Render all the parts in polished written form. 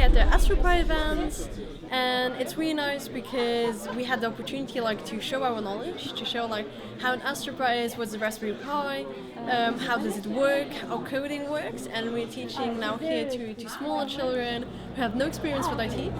at the AstroPi event, and it's really nice because we had the opportunity to show our knowledge, to show how an AstroPi is, what's the Raspberry Pi, how does it work, how coding works, and we're teaching now here to smaller children who have no experience with IT.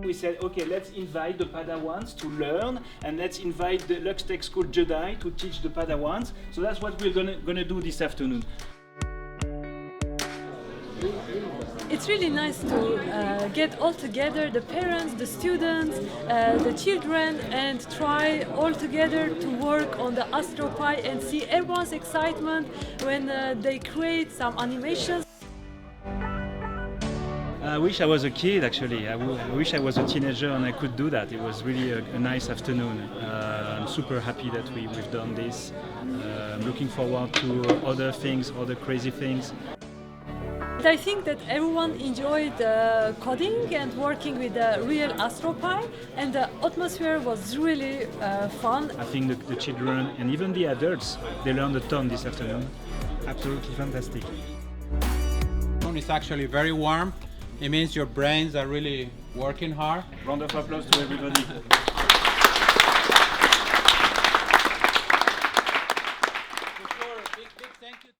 We said, okay, let's invite the Padawans to learn, and let's invite the Lux Tech School Jedi to teach the Padawans. So that's what we're gonna do this afternoon. It's really nice to get all together, the parents, the students, the children, and try all together to work on the Astro Pi and see everyone's excitement when they create some animations. I wish I was a kid, actually. I wish I was a teenager and I could do that. It was really a nice afternoon. I'm super happy that we've done this. I'm looking forward to other things, other crazy things. I think that everyone enjoyed coding and working with the real Astro Pi, and the atmosphere was really fun. I think the children and even the adults, they learned a ton this afternoon. Absolutely fantastic. It's actually very warm. It means your brains are really working hard. Round of applause to everybody. For sure, big thank you.